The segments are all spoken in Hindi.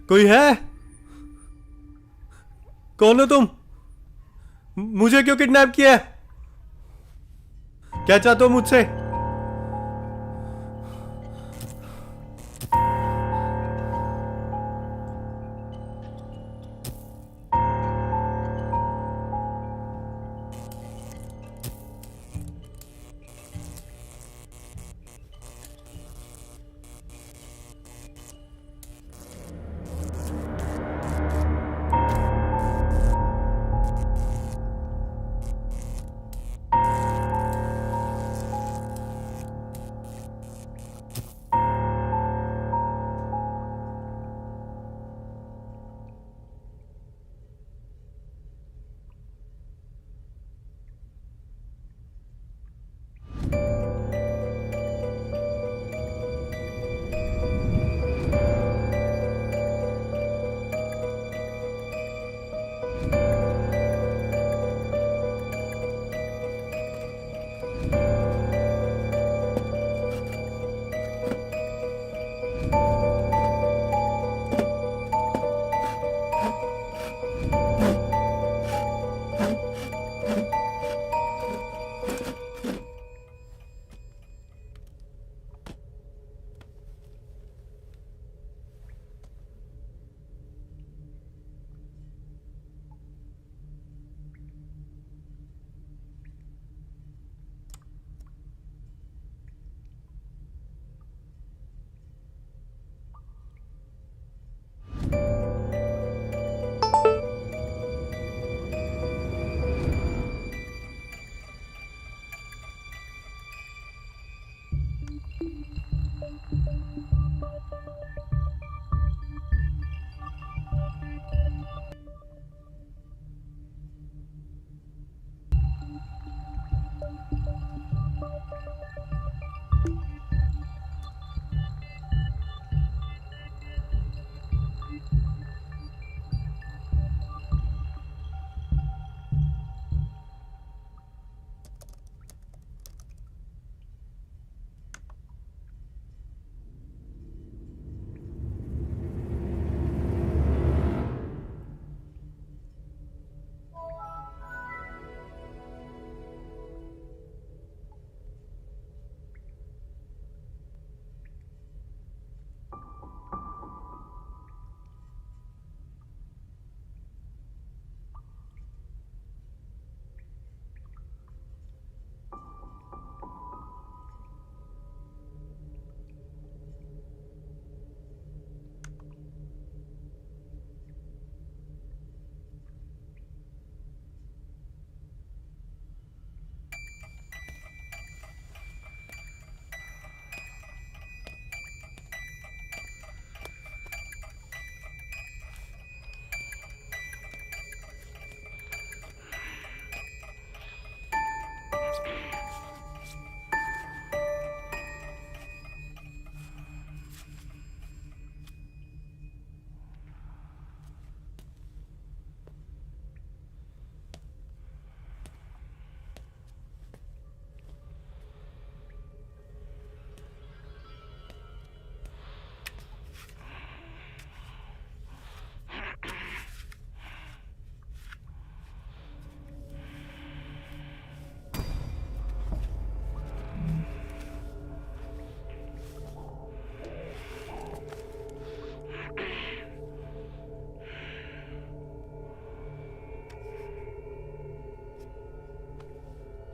कोई है? कौन हो तुम? मुझे क्यों किडनैप किया है? क्या चाहते हो मुझसे?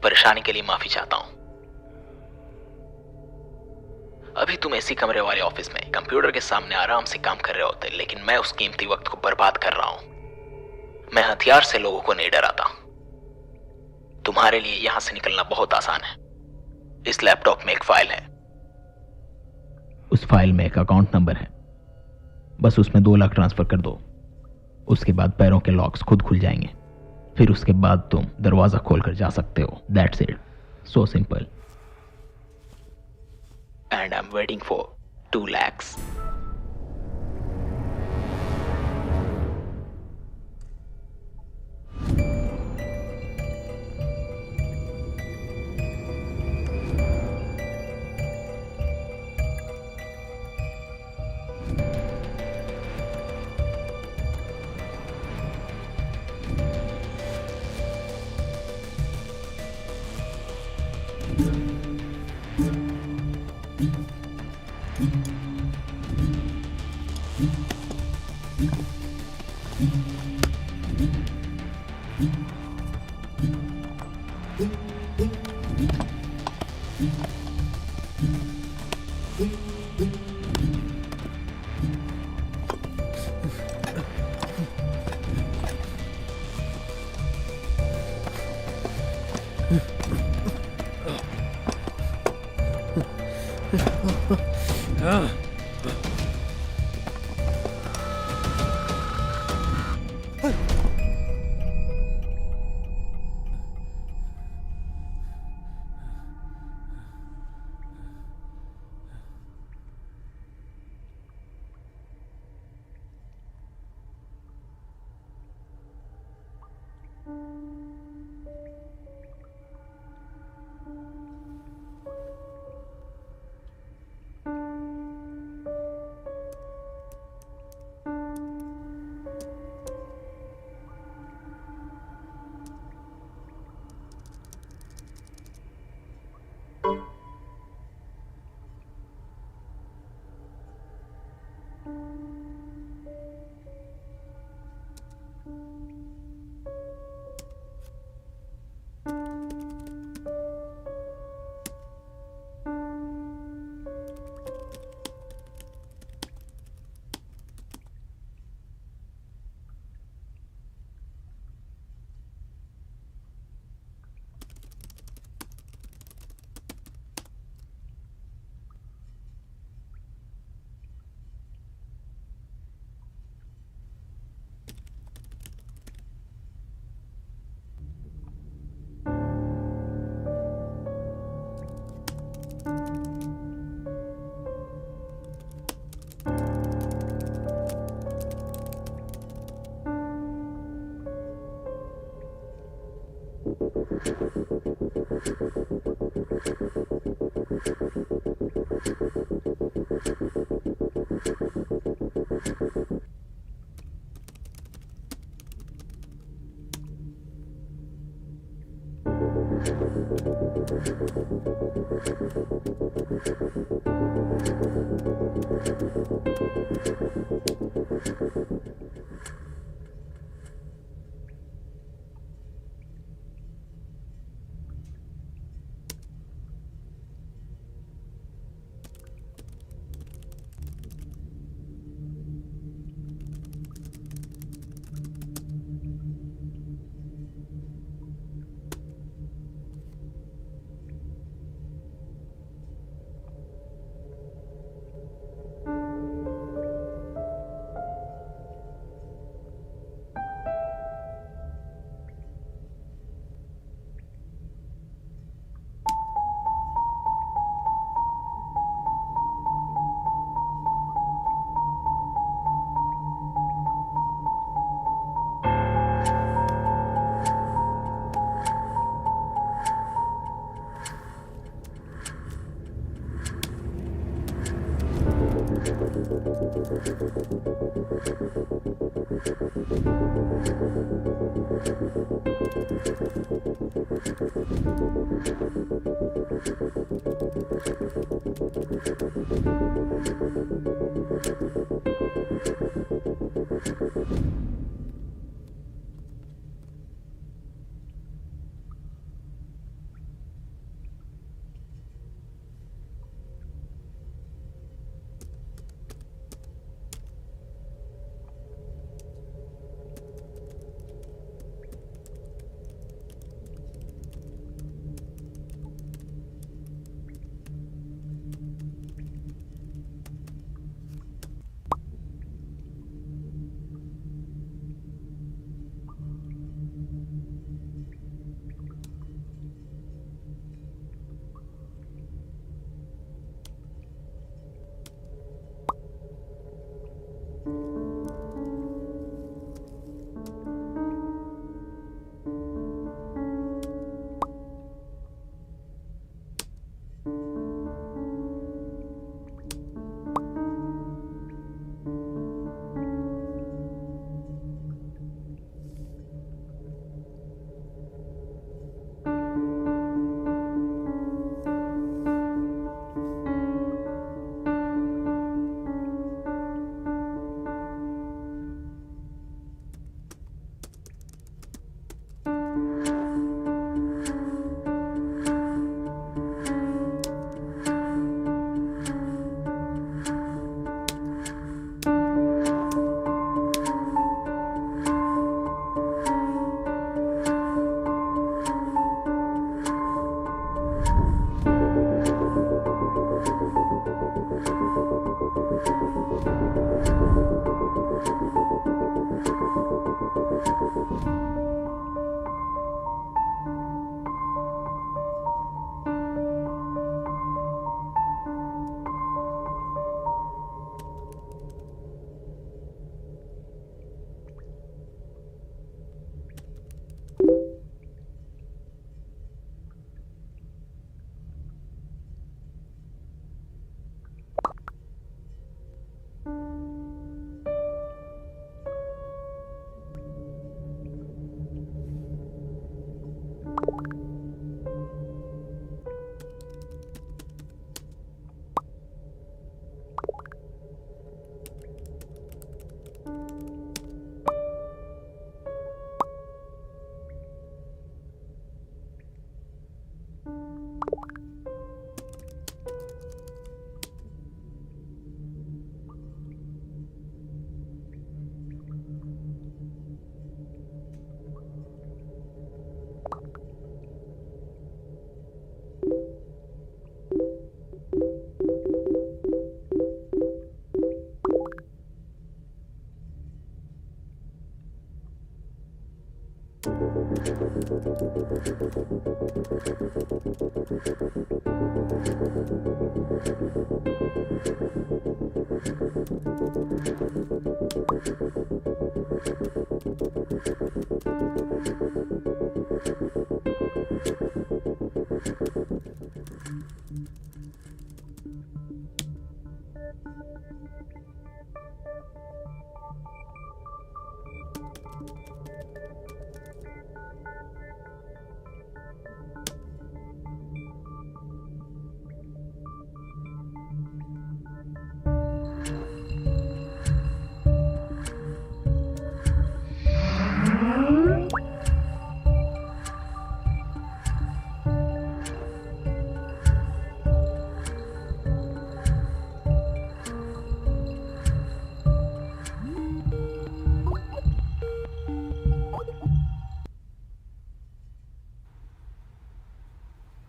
परेशानी के लिए माफी चाहता हूं। अभी तुम एसी कमरे वाले ऑफिस में कंप्यूटर के सामने आराम से काम कर रहे होते, लेकिन मैं उस कीमती वक्त को बर्बाद कर रहा हूं। मैं हथियार से लोगों को नहीं डराता। तुम्हारे लिए यहां से निकलना बहुत आसान है। इस लैपटॉप में एक फाइल है। उस फाइल में एक अकाउंट नंबर है। बस उसमें 2 लाख ट्रांसफर कर दो। उसके बाद पैरों के लॉक्स खुद खुल जाएंगे। फिर उसके बाद तुम दरवाजा खोलकर जा सकते हो। That's it. So simple. And I am waiting for 2 lakhs.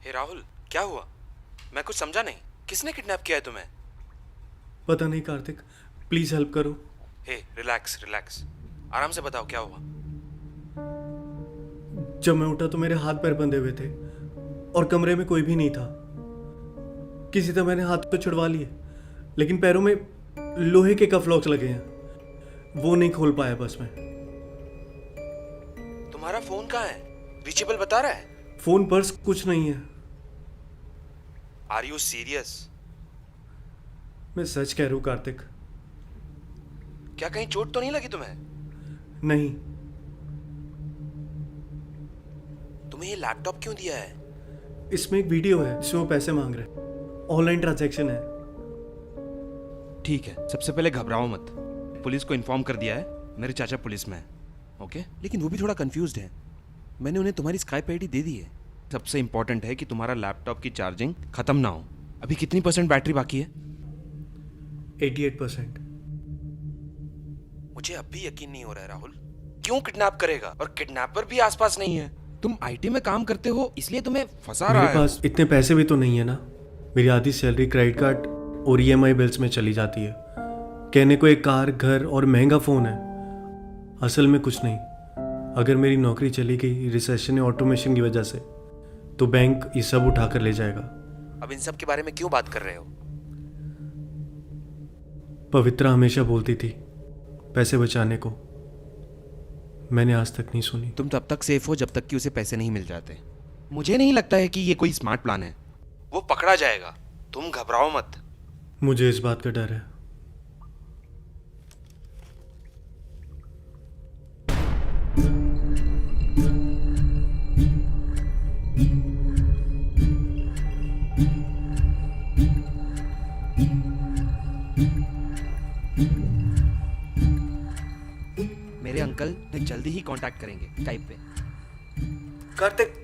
हे राहुल, क्या हुआ? मैं कुछ समझा नहीं। किसने किडनैप किया है तुम्हें? पता नहीं कार्तिक, प्लीज हेल्प करो। हे रिलैक्स रिलैक्स, आराम से बताओ क्या हुआ। जब मैं उठा तो मेरे हाथ पैर बंधे हुए थे और कमरे में कोई भी नहीं था। किसी तरह मैंने हाथ तो छुड़वा लिए, लेकिन पैरों में लोहे के कफ लॉक्स लगे हैं, वो नहीं खोल पाया बस मैं। तुम्हारा फोन कहाँ है? रीचेबल बता रहा है? फोन, पर्स, कुछ नहीं है। Are you serious? मैं सच कह रहा हूँ कार्तिक। क्या कहीं चोट तो नहीं लगी तुम्हें? नहीं। तुम्हें ये लैपटॉप क्यों दिया है? इसमें एक वीडियो है जिसमें वो पैसे मांग रहे हैं। ऑनलाइन ट्रांजैक्शन है। ठीक है, सबसे पहले घबराओ मत। पुलिस को इन्फॉर्म कर दिया है, मेरे चाचा पुलिस में है। ओके, लेकिन वो भी थोड़ा कंफ्यूज्ड है। मैंने उन्हें तुम्हारी स्काइप आईडी दे दी है। सबसे इंपॉर्टेंट है कि तुम्हारा लैपटॉप की चार्जिंग खत्म ना हो। अभी कितनी % बैटरी बाकी है? 88%। मुझे अब भी यकीन नहीं हो रहा है राहुल। क्यों किडनैप करेगा? और किडनैपर भी आसपास नहीं है। तुम आईटी में काम करते हो, इसलिए तुम्हें फंसा रहा है। मेरे पास इतने पैसे भी तो नहीं है ना। मेरी आधी सैलरी क्रेडिट कार्ड और ईएमआई बिल्स में चली जाती है। कहने को एक कार, घर और महंगा फ़ोन है, असल में कुछ नहीं। अगर मेरी नौकरी चली गई रिसेशन या ऑटोमेशन की वजह से, तो बैंक ये सब उठा कर ले जाएगा। अब इन सब के बारे में क्यों बात कर रहे हो? पवित्रा हमेशा बोलती थी पैसे बचाने को, मैंने आज तक नहीं सुनी। तुम तब तक सेफ हो जब तक कि उसे पैसे नहीं मिल जाते। मुझे नहीं लगता है कि ये कोई स्मार्ट प्लान है। वो पकड़ा जाएगा, तुम घबराओ मत। मुझे इस बात का डर है। मेरे अंकल जल्दी ही कांटेक्ट करेंगे स्काइप पे। कार्तिक,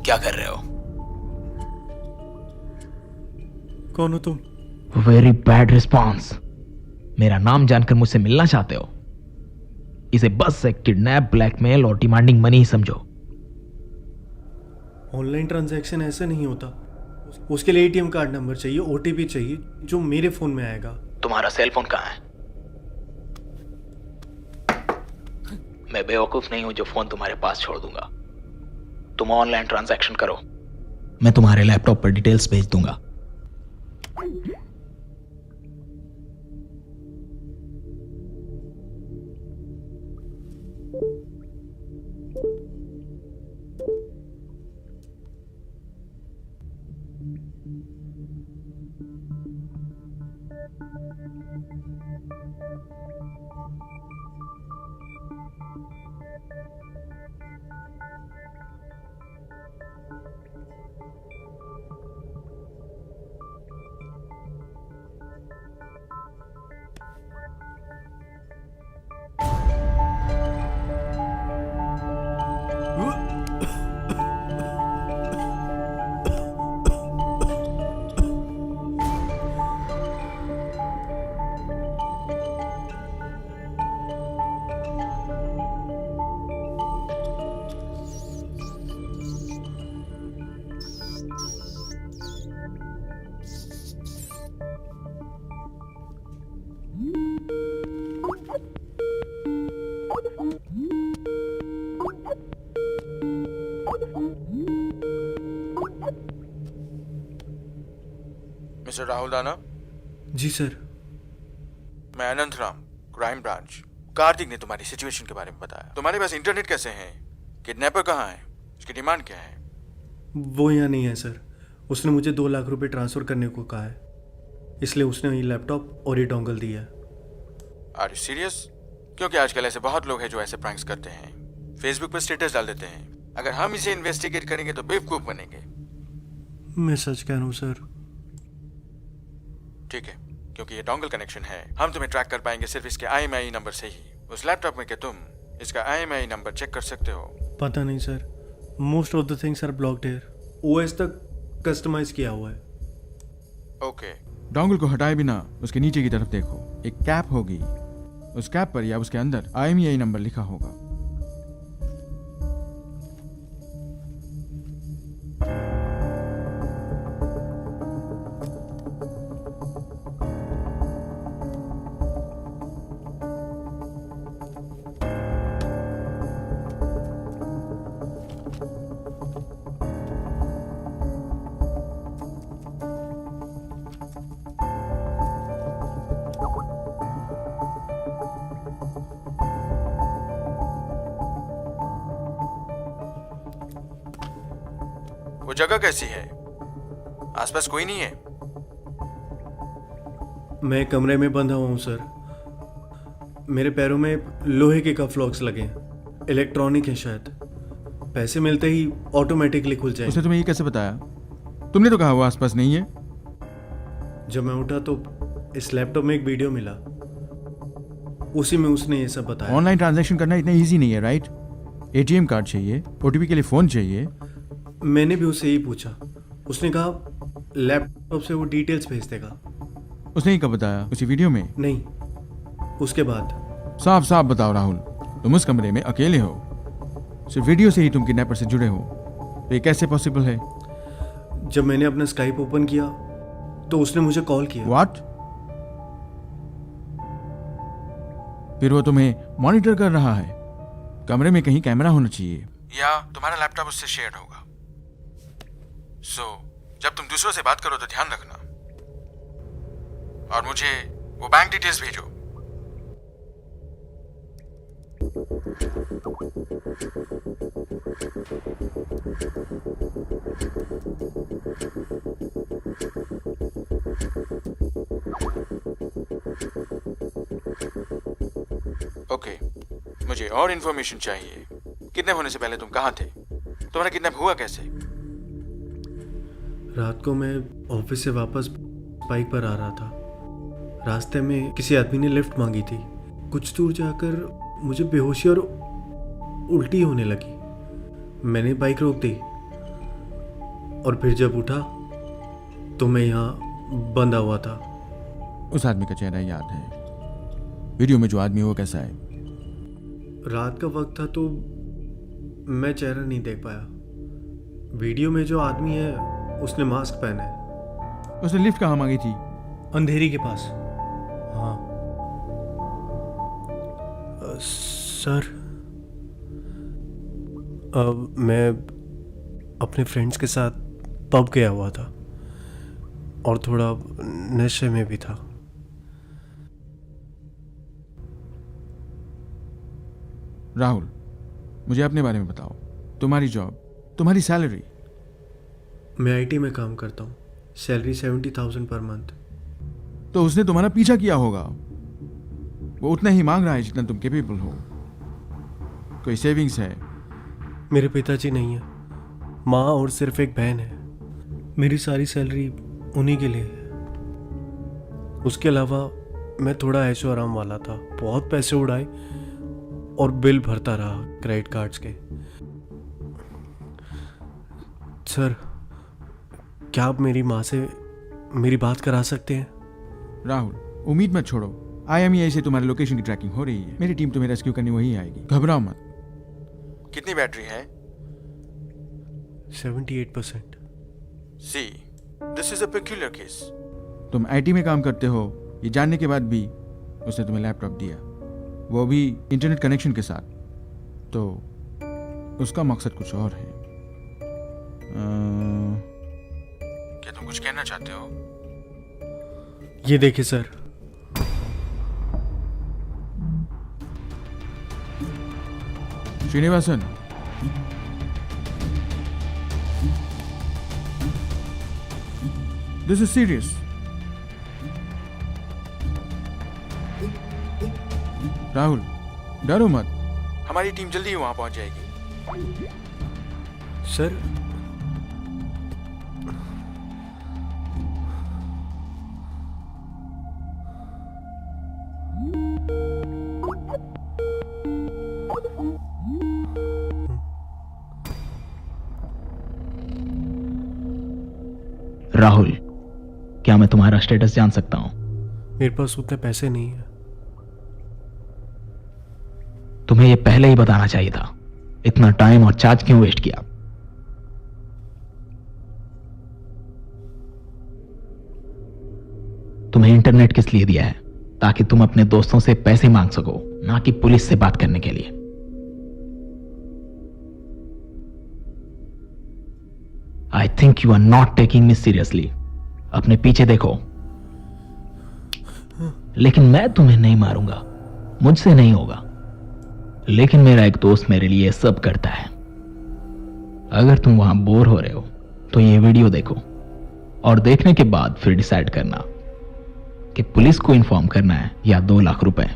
क्या कर रहे हो? कौन हो तुम? Very bad response. मेरा नाम जानकर मुझसे मिलना चाहते हो? इसे बस एक किडनैप, ब्लैकमेल और डिमांडिंग मनी ही समझो। ऑनलाइन ट्रांजैक्शन ऐसे नहीं होता। उसके लिए एटीएम कार्ड नंबर चाहिए, ओटीपी चाहिए, जो मेरे फोन में आएगा। तुम्हारा सेल फोन कहाँ है? मैं बेवकूफ नहीं हूं जो फोन तुम्हारे पास छोड़ दूंगा। तुम ऑनलाइन ट्रांजैक्शन करो। मैं तुम्हारे लैपटॉप पर डिटेल्स भेज दूंगा। मिस्टर राहुल दाना, जी सर। मैं अनंत राम, क्राइम ब्रांच। कार्तिक ने तुम्हारी सिचुएशन के बारे में बताया। तुम्हारे पास इंटरनेट कैसे है? किडनैपर कहाँ है? उसकी डिमांड क्या है? वो यहाँ नहीं है सर। उसने मुझे 2 लाख रुपए ट्रांसफ़र करने को कहा है, इसलिए उसने ये लैपटॉप और ये डोंगल दिया है। Are you serious? क्योंकि आजकल ऐसे बहुत लोग हैं जो ऐसे प्रैंक्स करते हैं, फेसबुक पर स्टेटस डाल देते हैं। अगर हम इसे इन्वेस्टिगेट करेंगे तो बेवकूफ बनेंगे। मैं सच कह रहा हूँ सर। ठीक है, क्योंकि ये डोंगल कनेक्शन है, हम तुम्हें ट्रैक कर पाएंगे सिर्फ इसके IMEI नंबर से ही। उस लैपटॉप में क्या तुम इसका IMEI नंबर चेक कर सकते हो? पता नहीं sir, most of the things are blocked here. OS तक कस्टमाइज किया हुआ है। ओके, डोंगल को हटाए बिना उसके नीचे की तरफ देखो, एक कैप होगी। उस कैप पर या उसके अंदर IMEI नंबर लिखा होगा। वो जगह कैसी है? आसपास कोई नहीं है? मैं कमरे में बंधा हुआ हूँ सर। मेरे पैरों में लोहे के कफ लॉक्स लगे हैं, इलेक्ट्रॉनिक है शायद। पैसे मिलते ही ऑटोमेटिकली खुल उसने जाएंगे। तुम्हें ये कैसे बताया? तुमने तो कहा वो आसपास नहीं है। जब मैं उठा तो इस लैपटॉप में एक वीडियो मिला, उसी में उसने ये सब बताया। ऑनलाइन ट्रांजैक्शन करना इतना इजी नहीं है, राइट? ATM कार्ड चाहिए, OTP के लिए फोन चाहिए। मैंने भी उससे यही पूछा। उसने कहा लैपटॉप से वो डिटेल्स भेज देगा। उसने ही कब बताया? उसी वीडियो में? नहीं, उसके बाद। साफ साफ बताओ राहुल, तुम उस कमरे में अकेले हो, सिर्फ वीडियो से ही तुम किडनैपर से जुड़े हो, तो ये कैसे पॉसिबल है? जब मैंने अपना स्काइप ओपन किया तो उसने मुझे कॉल किया। व्हाट? फिर वो तुम्हें मॉनिटर कर रहा है। कमरे में कहीं कैमरा होना चाहिए। या तुम्हारा लैपटॉप उससे शेयर होगा। सो जब तुम दूसरों से बात करो तो ध्यान रखना, और मुझे वो बैंक डिटेल्स भेजो। ओके, मुझे और इन्फॉर्मेशन चाहिए। किडनैप होने से पहले तुम कहाँ थे? तुम्हारा किडनैप हुआ कैसे? रात को मैं ऑफिस से वापस बाइक पर आ रहा था। रास्ते में किसी आदमी ने लिफ्ट मांगी थी। कुछ दूर जाकर मुझे बेहोशी और उल्टी होने लगी। मैंने बाइक रोक दी और फिर जब उठा तो मैं यहाँ बंधा हुआ था। उस आदमी का चेहरा याद है? वीडियो में जो आदमी है वो कैसा है? रात का वक्त था तो मैं चेहरा नहीं देख पाया। वीडियो में जो आदमी है उसने मास्क पहना है। उसने लिफ्ट कहाँ मांगी थी? अंधेरी के पास। हाँ सर, मैं अपने फ्रेंड्स के साथ पब गया हुआ था और थोड़ा नशे में भी था। राहुल, मुझे अपने बारे में बताओ। तुम्हारी जॉब, तुम्हारी सैलरी। मैं IT में काम करता हूँ। Salary 70,000 per month. तो उसने तुम्हारा पीछा किया होगा। वो उतना ही मांग रहा है जितना तुम कैपेबल हो। कोई सेविंग्स है? मेरे पिताजी नहीं है, माँ और सिर्फ एक बहन है। मेरी सारी सैलरी उन्हीं के लिए है। उसके अलावा मैं थोड़ा ऐशो आराम वाला था। बहुत पैसे उड़ाए और बिल भरता रहा क्रेडिट कार्ड्स के। सर, क्या आप मेरी माँ से मेरी बात करा सकते हैं? राहुल, उम्मीद मत छोड़ो। IMEI से तुम्हारे लोकेशन की ट्रैकिंग हो रही है। मेरी टीम तुम्हें रेस्क्यू करने वही आएगी, घबराओ मत। कितनी बैटरी है? 78%। See, this is a peculiar case. तुम IT में काम करते हो ये जानने के बाद भी उसने तुम्हें लैपटॉप दिया, वो भी इंटरनेट कनेक्शन के साथ। तो उसका मकसद कुछ और है। क्या तुम कुछ कहना चाहते हो? ये देखिए sir, Srinivasan, this is serious. Rahul, डरो मत। हमारी टीम जल्दी ही वहां पहुंच जाएगी। सर राहुल, क्या मैं तुम्हारा स्टेटस जान सकता हूं? मेरे पास उतने पैसे नहीं है। तुम्हें यह पहले ही बताना चाहिए था। इतना टाइम और चार्ज क्यों वेस्ट किया? तुम्हें इंटरनेट किस लिए दिया है? ताकि तुम अपने दोस्तों से पैसे मांग सको, ना कि पुलिस से बात करने के लिए। I think you are not taking me seriously. अपने पीछे देखो। लेकिन मैं तुम्हें नहीं मारूंगा, मुझसे नहीं होगा। लेकिन मेरा एक दोस्त मेरे लिए सब करता है। अगर तुम वहां बोर हो रहे हो तो ये वीडियो देखो, और देखने के बाद फिर डिसाइड करना कि पुलिस को इन्फॉर्म करना है या 2 लाख रुपए।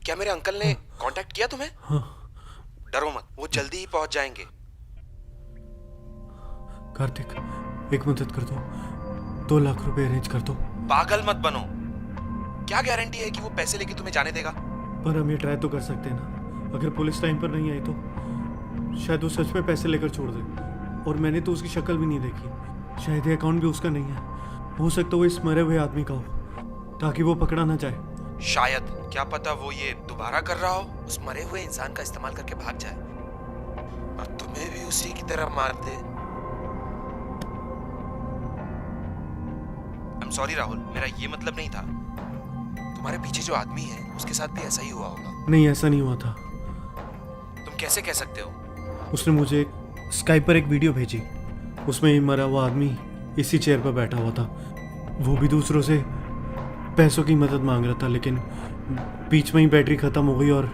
क्या मेरे अंकल ने कांटेक्ट किया तुम्हें? डरो मत, वो जल्दी ही पहुंच जाएंगे। कार्तिक, एक मदद कर दो, 2 लाख रुपए अरेंज कर दो। पागल मत बनो। क्या गारंटी है कि वो पैसे लेके तुम्हें जाने देगा? पर हम ये ट्राई तो कर सकते हैं ना। अगर पुलिस टाइम पर नहीं आई तो शायद वो सच में पैसे लेकर छोड़ दे। और मैंने तो उसकी शक्ल भी नहीं देखी। शायद ये अकाउंट भी उसका नहीं है। हो सकता है वो इस मरे हुए आदमी का हो, ताकि वो पकड़ा ना जाए। शायद, क्या पता वो ये दोबारा कर रहा हो, उस मरे हुए इंसान का इस्तेमाल करके भाग जाए और तुम्हें भी उसी की तरह मार दे। I'm sorry राहुल, मेरा ये मतलब नहीं था। तुम्हारे पीछे जो आदमी है उसके साथ भी ऐसा ही हुआ होगा। नहीं, ऐसा नहीं हुआ था। तुम कैसे कह सकते हो? उसने मुझे स्काइप पर एक वीडियो भेजी। उसमें ही मरा हुआ आदमी इसी चेयर पर बैठा हुआ था। वो भी दूसरों से पैसों की मदद मांग रहा था, लेकिन बीच में ही बैटरी खत्म हो गई और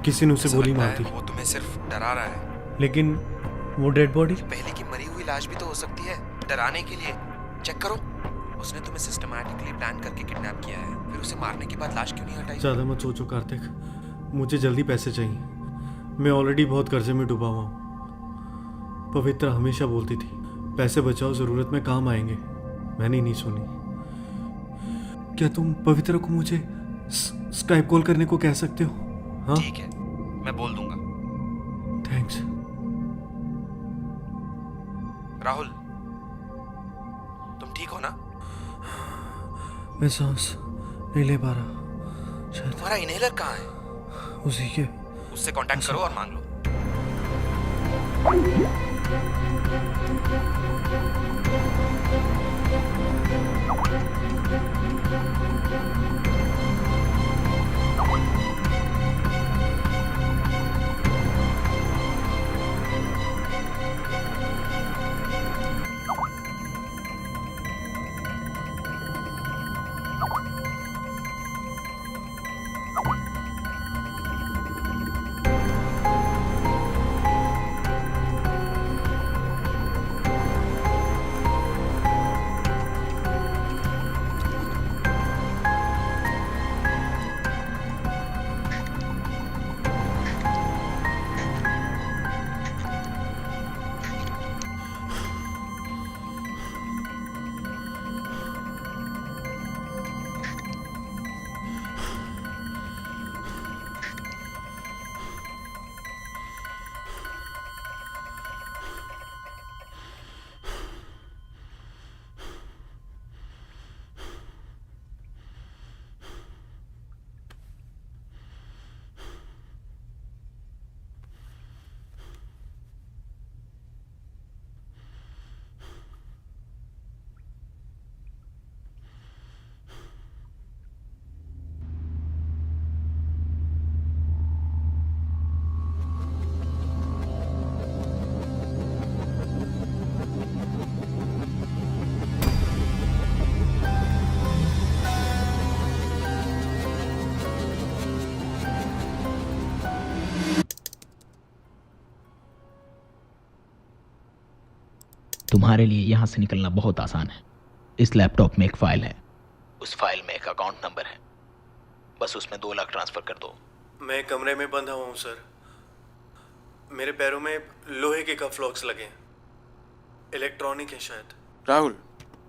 किसी ने उसे ऐसा गोली लगता मार है दी। वो तुम्हें सिर्फ डरा रहा है। लेकिन वो डेड बॉडी पहले की मरी हुई लाश भी तो हो सकती है, डराने के लिए। चेक करो, उसने तुम्हें सिस्टमैटिकली प्लान करके किडनैप किया है, फिर उसे मारने के बाद लाश क्यों नहीं हटाई? ज़्यादा मत सोचो कार्तिक, मुझे जल्दी पैसे चाहिए। मैं ऑलरेडी बहुत कर्जे में डूबा हुआ हूँ। पवित्र हमेशा बोलती थी पैसे बचाओ, ज़रूरत में काम आएंगे। मैंने नहीं सुनी। क्या तुम पवित्र को मुझे स्काइप कॉल करने को कह सकते हो? हाँ ठीक है, मैं बोल दूंगा। थैंक्स। राहुल, तुम ठीक हो ना? मैं सांस नहीं ले पा रहा। शायद तुम्हारा इनहेलर कहाँ है? उसी के। उससे कांटेक्ट करो और मांग लो। तुम्हारे लिए यहां से निकलना बहुत आसान है। इस लैपटॉप में एक फाइल है। उस फाइल में एक अकाउंट नंबर है, बस उसमें 2 लाख ट्रांसफर कर दो। मैं कमरे में बंधा हुआ हूँ सर। मेरे पैरों में लोहे के कफ लॉक्स लगे हैं। इलेक्ट्रॉनिक है शायद। राहुल,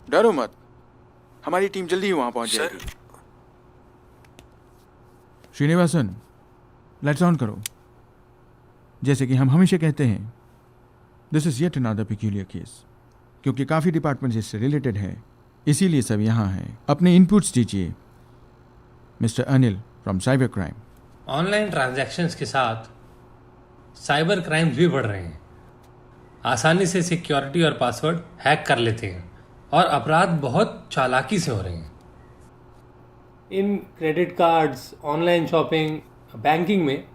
डरो मत, हमारी टीम जल्दी ही वहां पहुंच सर। जाएगी। श्रीनिवासन, लाइट्स ऑन करो। जैसे कि हम हमेशा कहते हैं, this is yet another peculiar case, क्योंकि काफ़ी डिपार्टमेंट्स इससे रिलेटेड है, इसीलिए सब यहाँ हैं। अपने इनपुट्स दीजिए mister Anil from cyber crime. Online transactions के साथ साइबर क्राइम्स भी बढ़ रहे हैं। आसानी से सिक्योरिटी और पासवर्ड हैक कर लेते हैं और अपराध बहुत चालाकी से हो रहे हैं। In credit cards, online shopping, banking में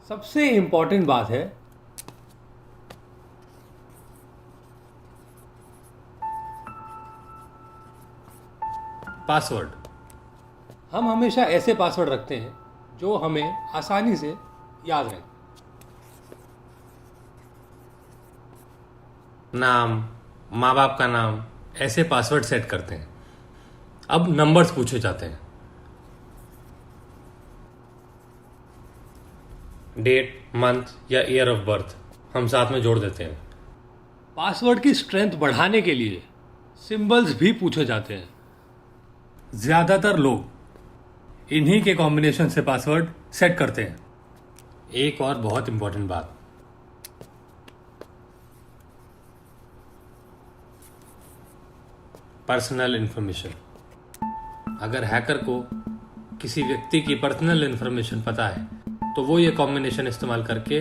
सबसे इम्पॉर्टेंट बात है पासवर्ड। हम हमेशा ऐसे पासवर्ड रखते हैं जो हमें आसानी से याद रहे। नाम, माँ बाप का नाम, ऐसे पासवर्ड सेट करते हैं। अब नंबर्स पूछे जाते हैं। डेट, मंथ या ईयर ऑफ बर्थ हम साथ में जोड़ देते हैं। पासवर्ड की स्ट्रेंथ बढ़ाने के लिए सिंबल्स भी पूछे जाते हैं। ज्यादातर लोग इन्हीं के कॉम्बिनेशन से पासवर्ड सेट करते हैं। एक और बहुत इंपॉर्टेंट बात, पर्सनल इंफॉर्मेशन। अगर हैकर को किसी व्यक्ति की पर्सनल इंफॉर्मेशन पता है तो वो ये कॉम्बिनेशन इस्तेमाल करके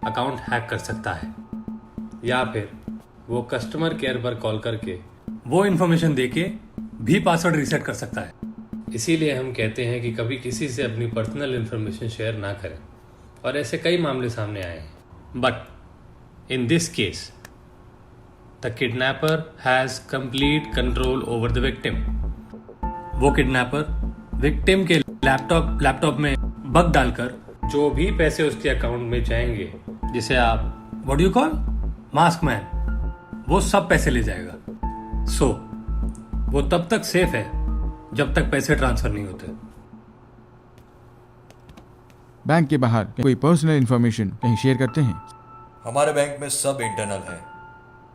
अकाउंट हैक कर सकता है, या फिर वो कस्टमर केयर पर कॉल करके वो इंफॉर्मेशन देके भी पासवर्ड रीसेट कर सकता है। इसीलिए हम कहते हैं कि कभी किसी से अपनी पर्सनल इंफॉर्मेशन शेयर ना करें, और ऐसे कई मामले सामने आए हैं। But in this case the kidnapper has complete control over the victim. वो किडनैपर विक्टिम के लैपटॉप में बग डालकर जो भी पैसे उसके अकाउंट में जाएंगे, जिसे आप what do you call mask man, वो सब पैसे ले जाएगा। सो वो तब तक सेफ है जब तक पैसे ट्रांसफर नहीं होते। बैंक के बाहर कोई पर्सनल इंफॉर्मेशन कहीं शेयर करते हैं? हमारे बैंक में सब इंटरनल है,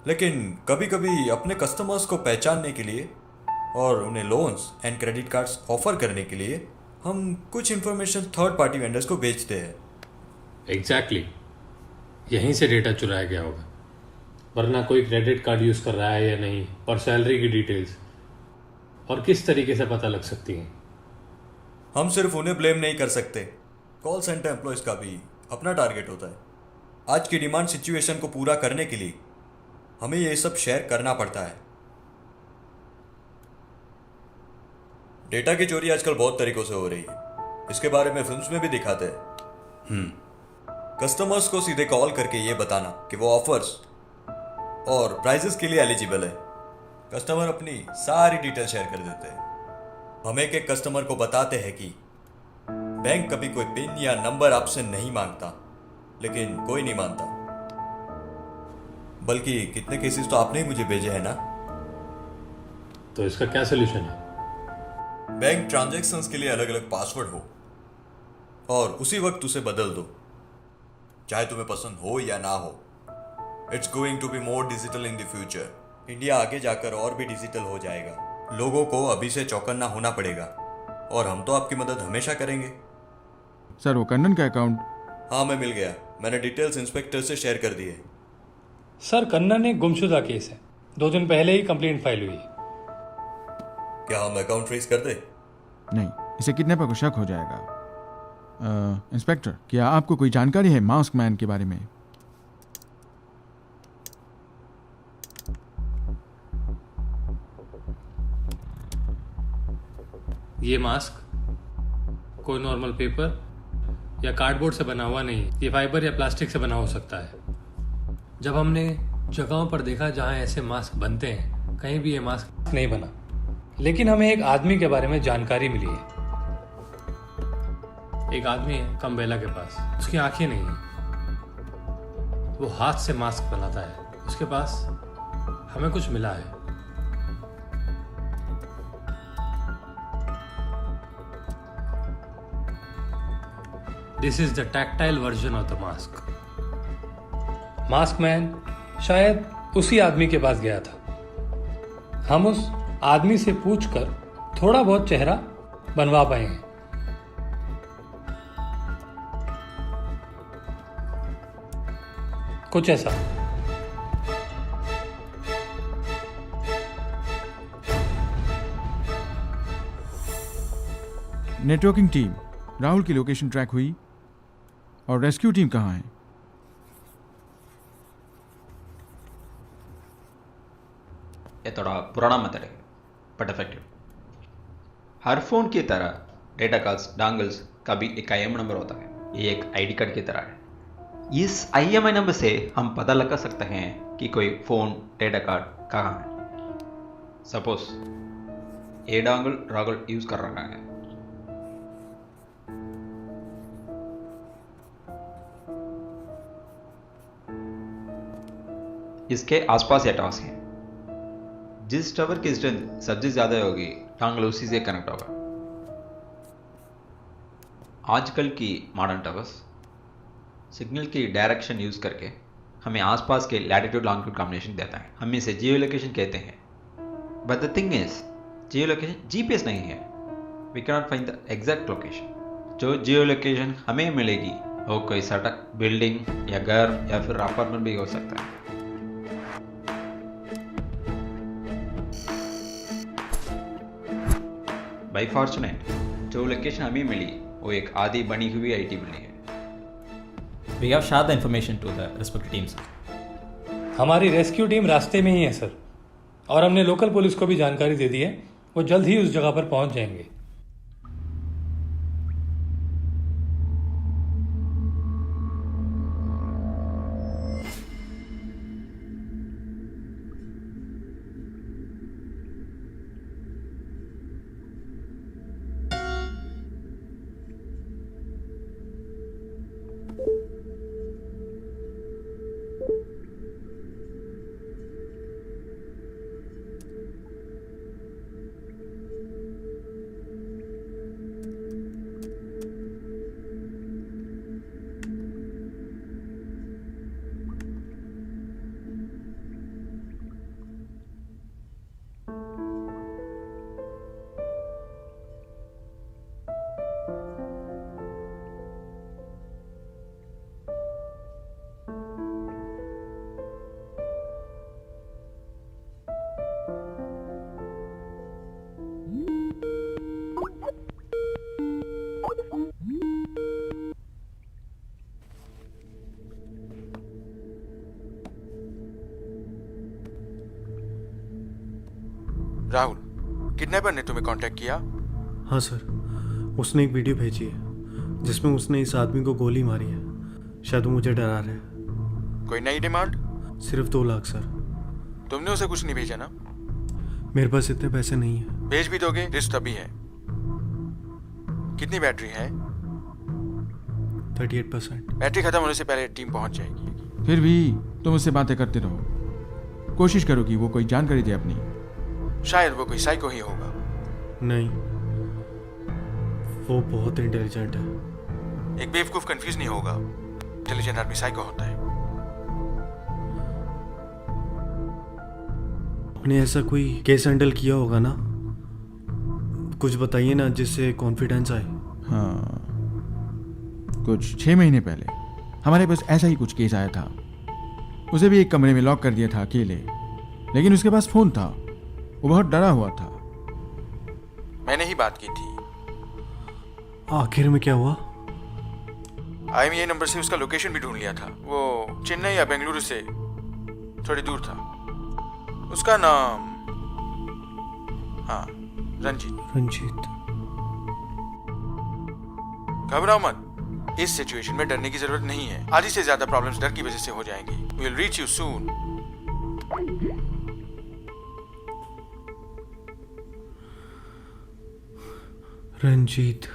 लेकिन कभी कभी अपने कस्टमर्स को पहचानने के लिए और उन्हें loans and credit cards offer करने के लिए हम कुछ इंफॉर्मेशन थर्ड पार्टी वेंडर्स को बेचते हैं। एग्जैक्टली यहीं से डेटा चुराया गया होगा, वरना कोई क्रेडिट कार्ड यूज़ कर रहा है या नहीं, और सैलरी की डिटेल्स और किस तरीके से पता लग सकती हैं। हम सिर्फ उन्हें ब्लेम नहीं कर सकते, कॉल सेंटर एम्प्लॉयज़ का भी अपना टारगेट होता है। आज की डिमांड सिचुएशन को पूरा करने के लिए हमें ये सब शेयर करना पड़ता है। डेटा की चोरी आजकल बहुत तरीकों से हो रही है, इसके बारे में फिल्म्स में भी दिखाते हैं। कस्टमर्स को सीधे कॉल करके ये बताना कि वो ऑफर्स और प्राइजेस के लिए एलिजिबल है। कस्टमर अपनी सारी डिटेल शेयर कर देते हैं। हम एक एक कस्टमर को बताते हैं कि बैंक कभी कोई पिन या नंबर आपसे नहीं मांगता, लेकिन कोई नहीं मानता। बल्कि कितने केसेस तो आपने ही मुझे भेजे हैं ना। तो इसका क्या सोल्यूशन है? बैंक ट्रांजैक्शंस के लिए अलग अलग पासवर्ड हो और उसी वक्त उसे बदल दो, चाहे तुम्हें पसंद हो या ना हो। It's going to be more digital in the future. India आगे जाकर और भी डिजिटल हो जाएगा। लोगों को अभी से चौकन्ना होना पड़ेगा और हम तो आपकी मदद हमेशा करेंगे। सर, वो कन्नन का अकाउंट? हाँ, मैं मिल गया। मैंने डिटेल्स इंस्पेक्टर से शेयर कर दिए। सर, कन्नन एक गुमशुदा केस है, 2 दिन पहले ही कंप्लेंट फाइल हुई है। क्या हम अकाउंट ट्रेस कर दे? नहीं, इसे किडनैपर को शक हो जाएगा। इंस्पेक्टर, क्या आपको कोई जानकारी है मास्क मैन के बारे में? ये मास्क कोई नॉर्मल पेपर या कार्डबोर्ड से बना हुआ नहीं, ये फाइबर या प्लास्टिक से बना हो सकता है। जब हमने जगहों पर देखा जहां ऐसे मास्क बनते हैं, कहीं भी ये मास्क नहीं बना, लेकिन हमें एक आदमी के बारे में जानकारी मिली है। एक आदमी है कम्बेला के पास, उसकी आंखें नहीं है, वो हाथ से मास्क बनाता है। उसके पास हमें कुछ मिला है। This is the tactile version of the mask. Mask man शायद उसी आदमी के पास गया था। हम उस आदमी से पूछकर थोड़ा बहुत चेहरा बनवा पाए हैं। कुछ ऐसा। नेटवर्किंग टीम, राहुल की लोकेशन ट्रैक हुई और रेस्क्यू टीम कहाँ है? ये थोड़ा पुराना मेथड है बट इफेक्टिव। हर फोन की तरह डेटा कॉल्स डांगल्स का भी एक IMI नंबर होता है। ये एक ID कार्ड की तरह है। इस IMI नंबर से हम पता लगा सकते हैं कि कोई फोन डेटा कार्ड कहाँ है। सपोज ये डांगल राहुल यूज कर रहा है। इसके आसपास ये टावर्स हैं। जिस टावर की स्ट्रेंथ सबसे ज्यादा होगी, डांगल उसी से कनेक्ट होगा। आजकल की मॉडर्न टावर्स सिग्नल की डायरेक्शन यूज करके हमें आसपास के लैटिट्यूड लॉन्गिट्यूड कॉम्बिनेशन देता है। हम इसे जियो लोकेशन कहते हैं। But the thing is, geo location GPS नहीं है। We can not find the exact location. जो जियो लोकेशन हमें मिलेगी वो कोई सड़क, बिल्डिंग या घर या फिर अपार्टमेंट भी हो सकता है। बाई फॉर्चुनेट जो लोकेशन हमें मिली वो एक आधी बनी हुई IT बिल्डिंग है। We have shared the information to the respective teams. हमारी रेस्क्यू टीम रास्ते में ही है सर, और हमने लोकल पुलिस को भी जानकारी दे दी है। वो जल्द ही उस जगह पर पहुंच जाएंगे। किडनैपर ने तुम्हें कांटेक्ट किया? हाँ सर, उसने एक वीडियो भेजी है जिसमें उसने इस आदमी को गोली मारी है। शायद वो मुझे डरा रहा है। कोई नई डिमांड? सिर्फ 2 लाख सर। तुमने उसे कुछ नहीं भेजा ना? मेरे पास इतने पैसे नहीं है। भेज भी दोगे? रिस्क तभी है। कितनी बैटरी है? 38%। बैटरी खत्म होने से पहले टीम पहुंच जाएगी। फिर भी तुम उससे बातें करते रहो, कोशिश करो कि वो कोई जानकारी दे अपनी। शायद वो कोई साइको ही होगा। नहीं, वो बहुत इंटेलिजेंट है। एक बेवकूफ कंफ्यूज नहीं होगा। इंटेलिजेंट आदमी साइको होता है। आपने ऐसा कोई केस हैंडल किया होगा ना? कुछ बताइए ना जिससे कॉन्फिडेंस आए। हाँ, कुछ 6 महीने पहले हमारे पास ऐसा ही कुछ केस आया था। उसे भी एक कमरे में लॉक कर दिया था अकेले, लेकिन उसके पास फोन था। वो बहुत डरा हुआ था। मैंने ही बात की थी। आखिर में क्या हुआ? IMEI नंबर से उसका लोकेशन भी ढूंढ लिया था। वो चेन्नई या बेंगलुरु से थोड़ी दूर था। उसका नाम, हाँ, रंजीत। घबराओ मत, इस सिचुएशन में डरने की जरूरत नहीं है। आधी से ज्यादा प्रॉब्लम्स डर की वजह से हो जाएंगी। We will reach you soon. Ranjit.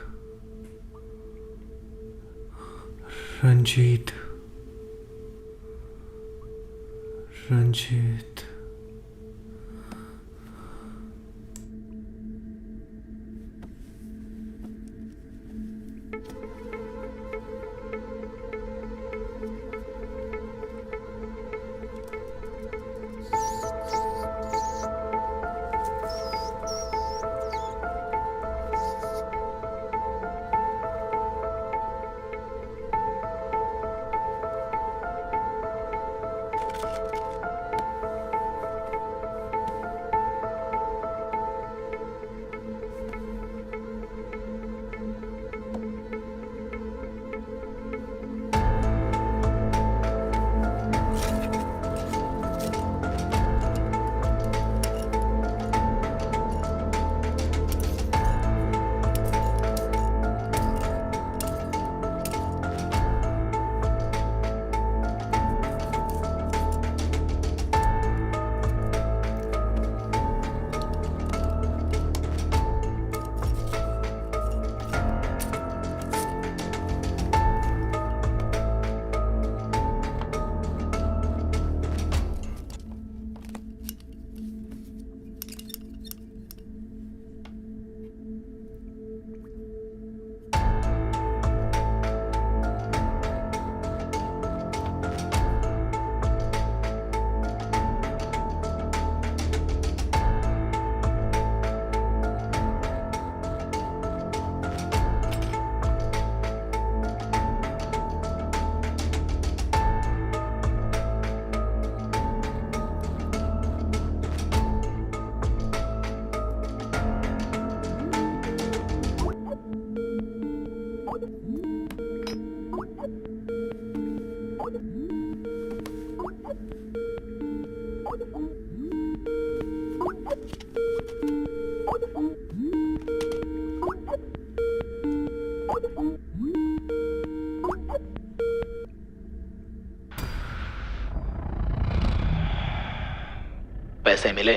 पैसे मिले?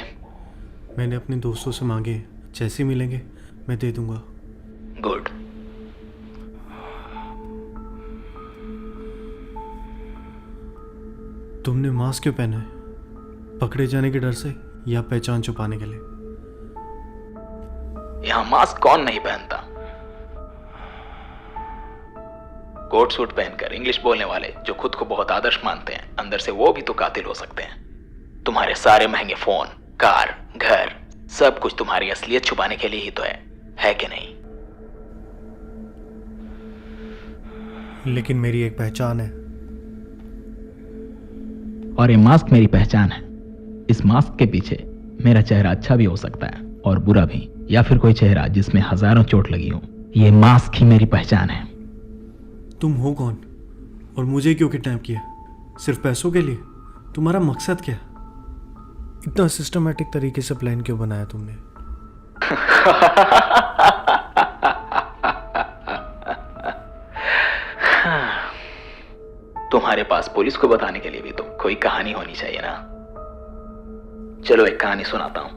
मैंने अपने दोस्तों से मांगे, जैसे मिलेंगे मैं दे दूंगा। गुड। तुमने मास्क क्यों पहना है? पकड़े जाने के डर से या पहचान छुपाने के लिए? यहां मास्क कौन नहीं पहनता? कोट सूट पहनकर इंग्लिश बोलने वाले जो खुद को बहुत आदर्श मानते हैं, अंदर से वो भी तो कातिल हो सकते हैं। तुम्हारे सारे महंगे फोन, कार, घर, सब कुछ तुम्हारी असलियत छुपाने के लिए ही तो है कि नहीं? लेकिन मेरी एक पहचान है। और ये मास्क मेरी पहचान है। इस मास्क के पीछे मेरा चेहरा अच्छा भी हो सकता है और बुरा भी, या फिर कोई चेहरा जिसमें हजारों चोट लगी हो। ये मास्क ही मेरी पहचान है। तुम हो कौन और मुझे क्यों किडनैप किया? सिर्फ पैसों के लिए? तुम्हारा मकसद क्या? इतना सिस्टमैटिक तरीके से प्लान क्यों बनाया तुमने? तुम्हारे पास पुलिस को बताने के लिए भी तो कोई कहानी होनी चाहिए ना। चलो एक कहानी सुनाता हूं।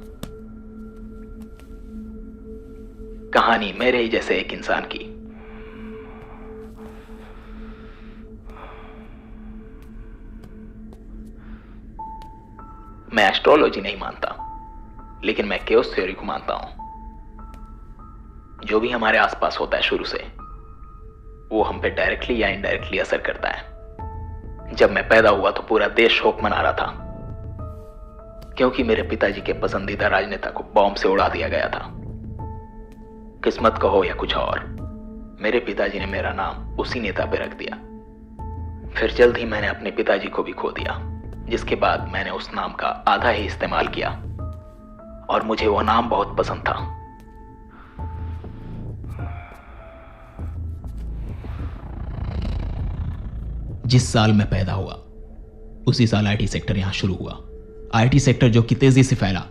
कहानी मेरे ही जैसे एक इंसान की। मैं एस्ट्रोलॉजी नहीं मानता, लेकिन मैं केओस थ्योरी को मानता हूं। जो भी हमारे आसपास होता है शुरू से, वो हम पे डायरेक्टली या इनडायरेक्टली असर करता है। जब मैं पैदा हुआ तो पूरा देश शोक मना रहा था, क्योंकि मेरे पिताजी के पसंदीदा राजनेता को बॉम्ब से उड़ा दिया गया था। किस्मत का हो या कुछ और, मेरे पिताजी ने मेरा नाम उसी नेता पे रख दिया। फिर जल्द ही मैंने अपने पिताजी को भी खो दिया, जिसके बाद मैंने उस नाम का आधा ही इस्तेमाल किया, और मुझे वो नाम बहुत पसंद था। जिस साल मैं पैदा हुआ उसी साल आईटी सेक्टर यहां शुरू हुआ। आईटी सेक्टर जो कि तेजी से फैला,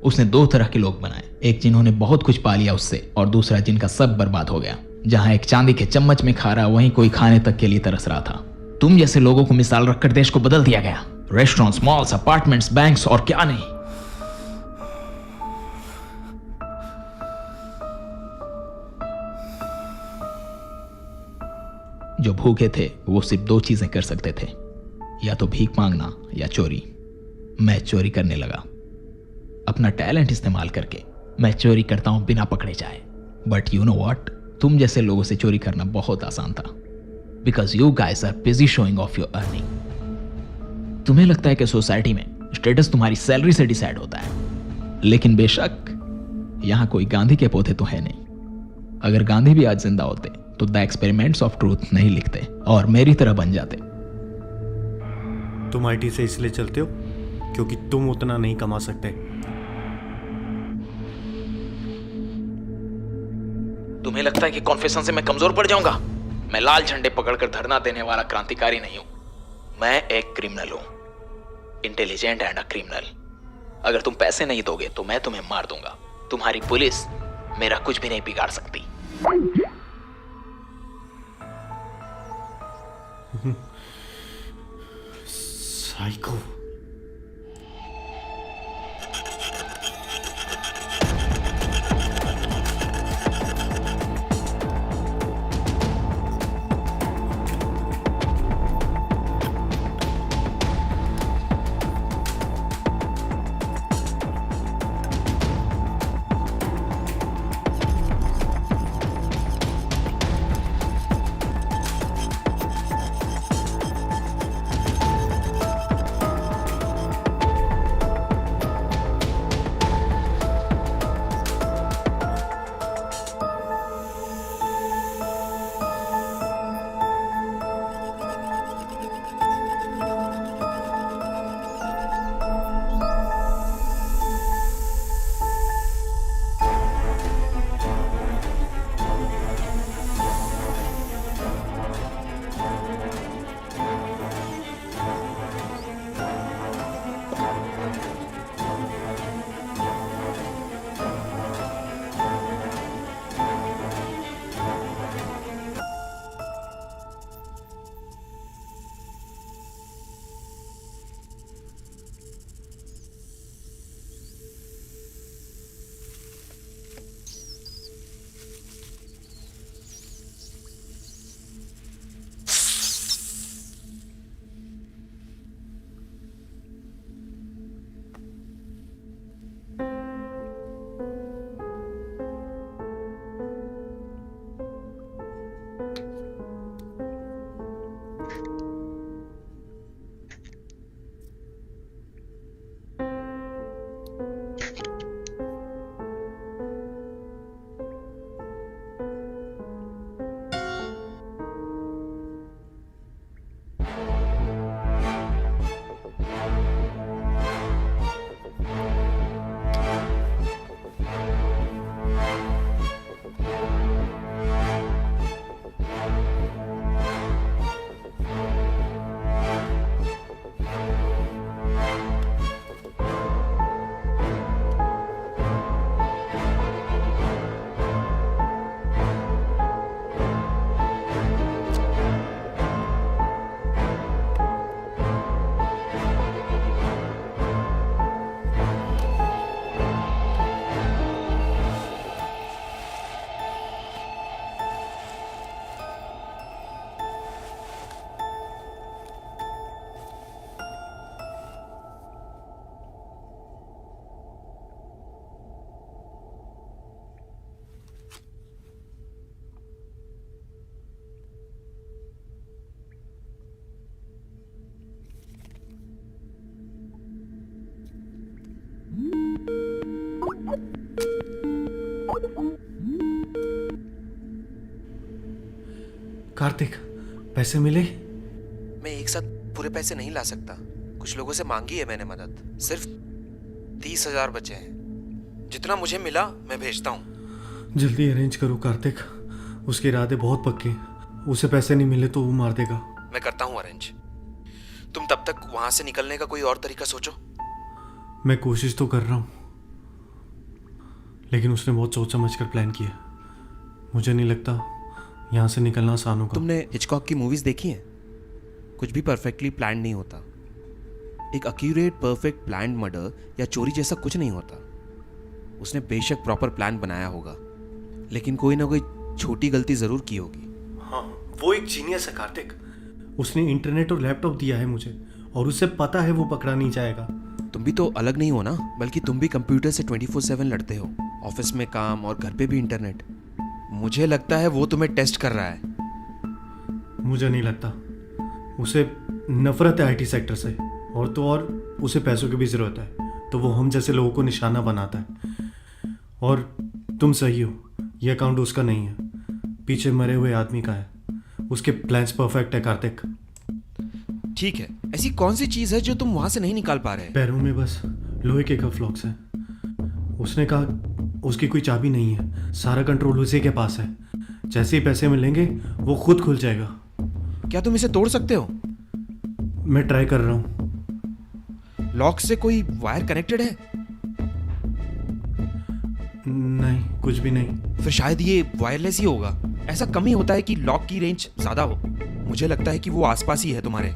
उसने दो तरह के लोग बनाए, एक जिन्होंने बहुत कुछ पा लिया उससे, और दूसरा जिनका सब बर्बाद हो गया। जहां एक चांदी के चम्मच में खा रहा, वहीं कोई खाने तक के लिए तरस रहा था। तुम जैसे लोगों को मिसाल रखकर देश को बदल दिया गया। रेस्टोरेंट्स, मॉल्स, अपार्टमेंट्स, बैंक्स और क्या नहीं। जो भूखे थे वो सिर्फ दो चीजें कर सकते थे, या तो भीख मांगना या चोरी। मैं चोरी करने लगा। अपना टैलेंट इस्तेमाल करके मैं चोरी करता हूं बिना पकड़े जाए। बट यू नो व्हाट, तुम जैसे लोगों से चोरी करना बहुत आसान था, because you guys are busy showing off your earning. तुम्हें लगता है कि सोसाइटी में स्टेटस तुम्हारी सैलरी से डिसाइड होता है, लेकिन बेशक यहां कोई गांधी के पोते तो है नहीं। अगर गांधी भी आज जिंदा होते तो द एक्सपेरिमेंट्स ऑफ ट्रूथ नहीं लिखते और मेरी तरह बन जाते। तुम आईटी से इसलिए चलते हो क्योंकि तुम उतना नहीं कमा सकते। तुम्हें लगता है कि कॉन्फेशन से मैं कमजोर पड़ जाऊंगा? मैं लाल झंडे पकड़कर धरना देने वाला क्रांतिकारी नहीं हूं। मैं एक क्रिमिनल हूं, इंटेलिजेंट एंड अ क्रिमिनल। अगर तुम पैसे नहीं दोगे तो मैं तुम्हें मार दूंगा। तुम्हारी पुलिस मेरा कुछ भी नहीं बिगाड़ सकती। साइको। कार्तिक, पैसे मिले? मैं एक साथ पूरे पैसे नहीं ला सकता, कुछ लोगों से मांगी है मैंने मदद। सिर्फ 30,000 बचे हैं, जितना मुझे मिला मैं भेजता हूँ। जल्दी अरेंज करो कार्तिक, उसके इरादे बहुत पक्के हैं। उसे पैसे नहीं मिले तो वो मार देगा। मैं करता हूँ अरेंज, तुम तब तक वहां से निकलने का कोई और तरीका सोचो। मैं कोशिश तो कर रहा हूँ, लेकिन उसने बहुत सोच समझ कर प्लान किया। मुझे नहीं लगता यहाँ से निकलना आसान होगा। तुमने हिचकॉक की मूवीज देखी हैं? कुछ भी परफेक्टली प्लान नहीं होता। एक एक्यूरेट परफेक्ट प्लान मर्डर या चोरी जैसा कुछ नहीं होता। उसने बेशक प्रॉपर प्लान बनाया होगा, लेकिन कोई ना कोई छोटी गलती जरूर की होगी। हाँ, वो एक जीनियस है कार्तिक। उसने इंटरनेट और लैपटॉप दिया है मुझे, और उसे पता है वो पकड़ा नहीं जाएगा। तुम भी तो अलग नहीं हो ना, बल्कि तुम भी कंप्यूटर से 24/7 लड़ते हो। ऑफिस में काम और घर पे भी इंटरनेट। मुझे लगता है वो तुम्हें टेस्ट कर रहा है। मुझे नहीं लगता। उसे नफरत है आईटी सेक्टर से, और तो और उसे पैसों की भी ज़रूरत है, तो वो हम जैसे लोगों को निशाना बनाता है। और तुम सही हो, ये अकाउंट उसका नहीं है, पीछे मरे हुए आदमी का है। उसके प्लान्स परफेक्ट है कार्तिक। ठीक है, ऐसी कौन सी चीज है जो तुम वहां से नहीं निकाल पा रहे? पैरों में बस लोहे के कफ लॉक्स हैं। उसने कहा उसकी कोई चाबी नहीं है, सारा कंट्रोल उसी के पास है। जैसे ही पैसे मिलेंगे वो खुद खुल जाएगा। क्या तुम इसे तोड़ सकते हो? मैं ट्राई कर रहा हूँ। लॉक से कोई वायर कनेक्टेड है? नहीं, कुछ भी नहीं। फिर शायद ये वायरलेस ही होगा। ऐसा कम ही होता है कि लॉक की रेंज ज्यादा हो। मुझे लगता है कि वो आसपास ही है तुम्हारे।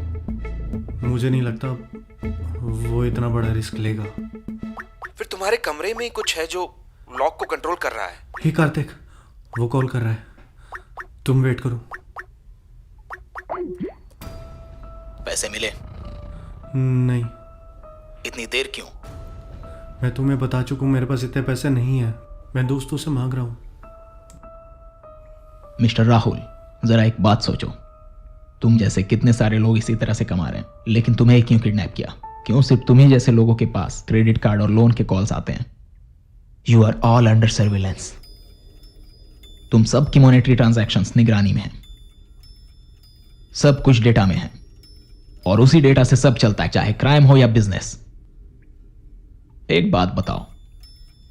मुझे नहीं लगता वो इतना बड़ा रिस्क लेगा। फिर तुम्हारे कमरे में कुछ है जो लॉक को कंट्रोल कर रहा है। हे कार्तिक, वो कॉल कर रहा है, तुम वेट करो। पैसे मिले? नहीं। इतनी देर क्यों? मैं तुम्हें बता चुका हूँ, मेरे पास इतने पैसे नहीं है। मैं दोस्तों से मांग रहा हूँ। मिस्टर राहुल, जरा एक बात सोचो। तुम जैसे कितने सारे लोग इसी तरह से कमा रहे हैं, लेकिन तुम्हें क्यों किडनैप किया? क्यों सिर्फ तुम्ही जैसे लोगों के पास क्रेडिट कार्ड और लोन के कॉल्स आते हैं? You are all under surveillance. तुम सबकी मॉनेटरी ट्रांजैक्शंस निगरानी में है, सब कुछ डेटा में है, और उसी डेटा से सब चलता है, चाहे क्राइम हो या बिजनेस। एक बात बताओ,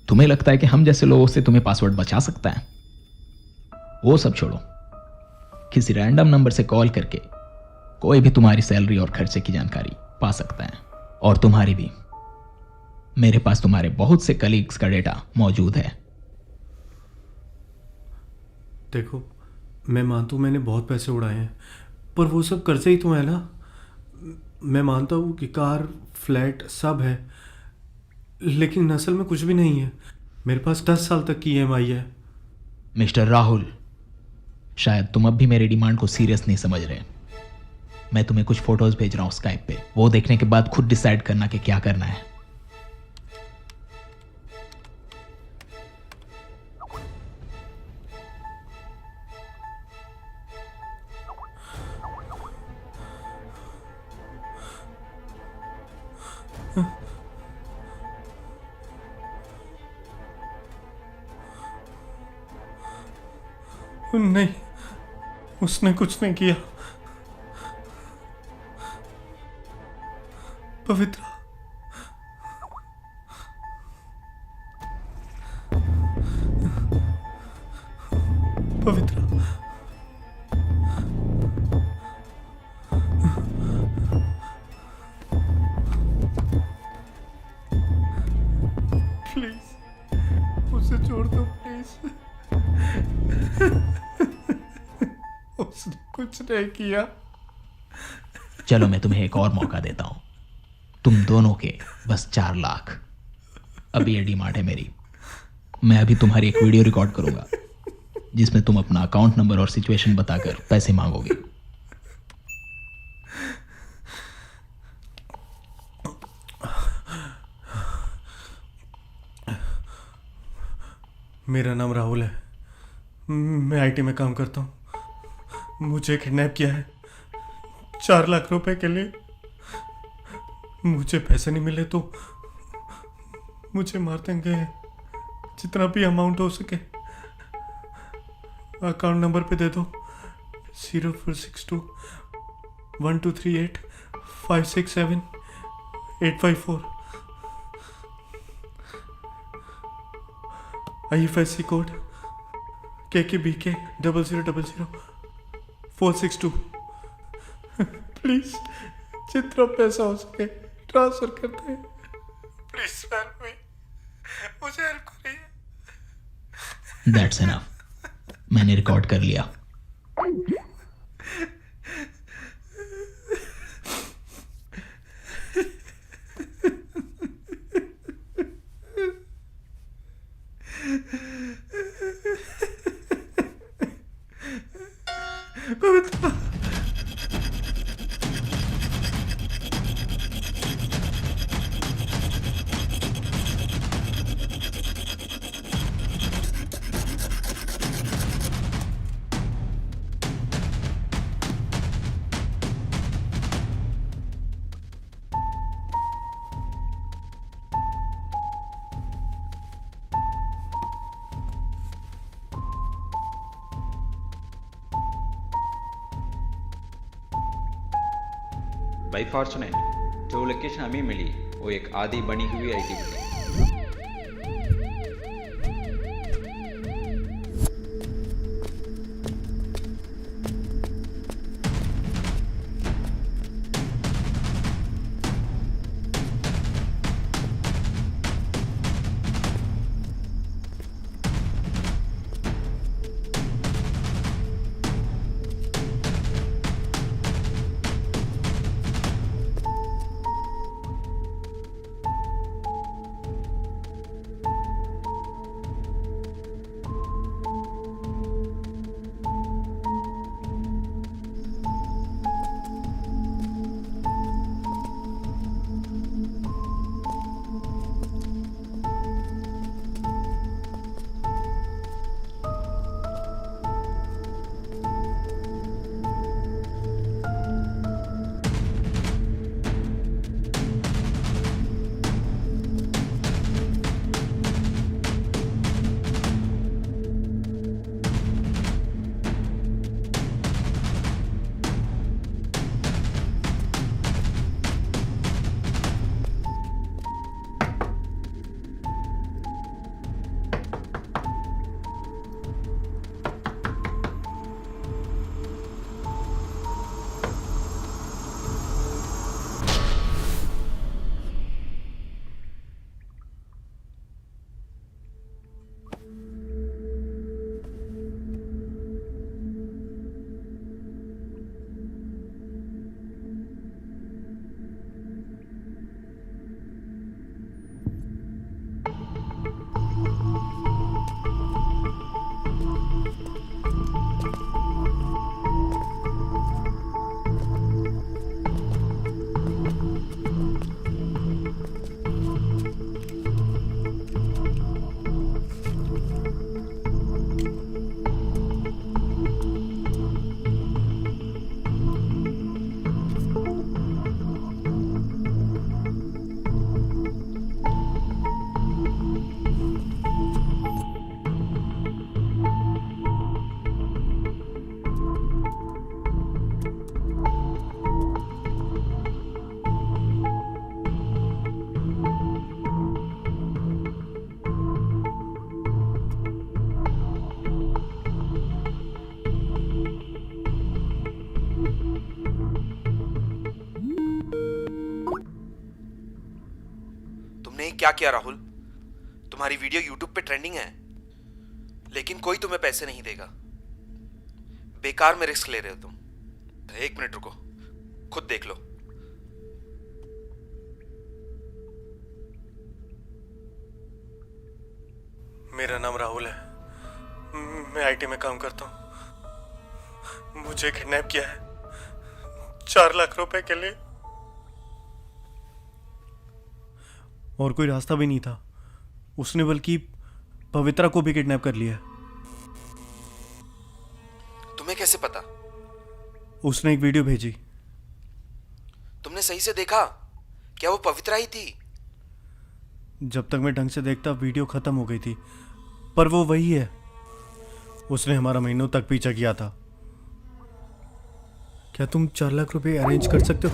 तुम्हें लगता है कि हम जैसे लोगों से तुम्हें पासवर्ड बचा सकता है? वो सब छोड़ो, किसी रैंडम नंबर से कॉल करके कोई भी तुम्हारी सैलरी और खर्चे की जानकारी पा सकता है, और तुम्हारी भी। मेरे पास तुम्हारे बहुत से कलीग्स का डेटा मौजूद है। देखो, मैं मानता हूँ मैंने बहुत पैसे उड़ाए हैं, पर वो सब कर्जे ही तो है ना। मैं मानता हूँ कि कार, फ्लैट सब है, लेकिन असल में कुछ भी नहीं है। मेरे पास 10 साल तक की EMI है। मिस्टर राहुल, शायद तुम अब भी मेरी डिमांड को सीरियस नहीं समझ रहे। मैं तुम्हें कुछ फोटोज भेज रहा हूं स्काइप पे, वो देखने के बाद खुद डिसाइड करना कि क्या करना है। नहीं, उसने कुछ नहीं किया। पवित्रा, पवित्रा, प्लीज उसे छोड़ दो, प्लीज। उसने कुछ नहीं किया। चलो, मैं तुम्हें एक और मौका देता हूं। तुम दोनों के बस 4 लाख। अभी ये डिमांड है मेरी। मैं अभी तुम्हारी एक वीडियो रिकॉर्ड करूंगा जिसमें तुम अपना अकाउंट नंबर और सिचुएशन बताकर पैसे मांगोगे। मेरा नाम राहुल है, मैं IT में काम करता हूँ। मुझे किडनैप किया है 4 लाख रुपए के लिए। मुझे पैसे नहीं मिले तो मुझे मार देंगे, जितना भी अमाउंट हो सके। अकाउंट नंबर पे दे दो, 0462 1238 567 854 IFSC कोड KKBK 0000 462। प्लीज जितना पैसा हो सके ट्रांसफर करते हैं। प्लीज हेल्प मी, मुझे हेल्प करिए। दैट्स इनफ, मैंने रिकॉर्ड कर लिया। पवित्रा, बाई फॉर्चुनेट जो लोकेशन हमें मिली वो एक आधी बनी हुई आईटी बिल्डिंग। क्या किया राहुल? तुम्हारी वीडियो यूट्यूब पे ट्रेंडिंग है, लेकिन कोई तुम्हें पैसे नहीं देगा। बेकार में रिस्क ले रहे हो तुम। 1 मिनट रुको, खुद देख लो। मेरा नाम राहुल है, मैं आईटी में काम करता हूँ। मुझे किडनैप किया है 4 लाख रुपए के लिए, और कोई रास्ता भी नहीं था। उसने बल्कि पवित्रा को भी किडनैप कर लिया। तुम्हें कैसे पता? उसने एक वीडियो भेजी। तुमने सही से देखा? क्या वो पवित्रा ही थी? जब तक मैं ढंग से देखता वीडियो खत्म हो गई थी, पर वो वही है। उसने हमारा महीनों तक पीछा किया था। क्या तुम 4 लाख रुपए अरेंज कर सकते हो?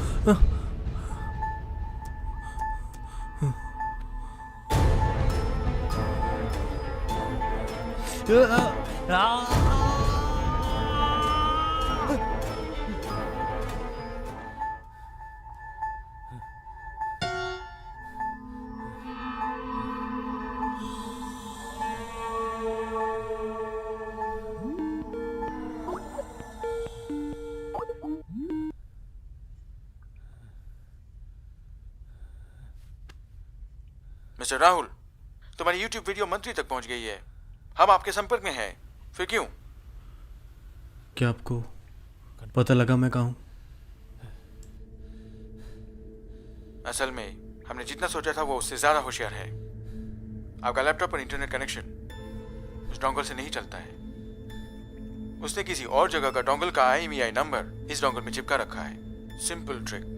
मिस्टर राहुल, तुम्हारी यूट्यूब वीडियो मंत्री तक पहुंच गई है। हम आपके संपर्क में हैं। फिर क्यों? क्या आपको पता लगा मैं कहाँ हूँ? असल में हमने जितना सोचा था वो उससे ज्यादा होशियार है। आपका लैपटॉप पर इंटरनेट कनेक्शन उस डोंगल से नहीं चलता है। उसने किसी और जगह का डोंगल का IMEI नंबर इस डोंगल में चिपका रखा है। Simple trick.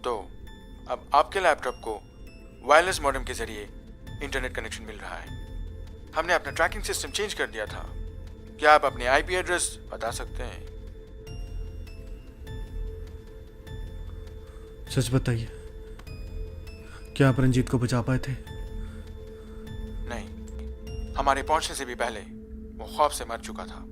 तो अब आपके लैपटॉप को वायरलेस मॉडेम के जरिए इंटरनेट कनेक्शन मिल रहा है। हमने अपना ट्रैकिंग सिस्टम चेंज कर दिया था। क्या आप अपने IP एड्रेस बता सकते हैं? सच बताइए, क्या आप रंजीत को बचा पाए थे? नहीं, हमारे पहुंचने से भी पहले वो खौफ से मर चुका था।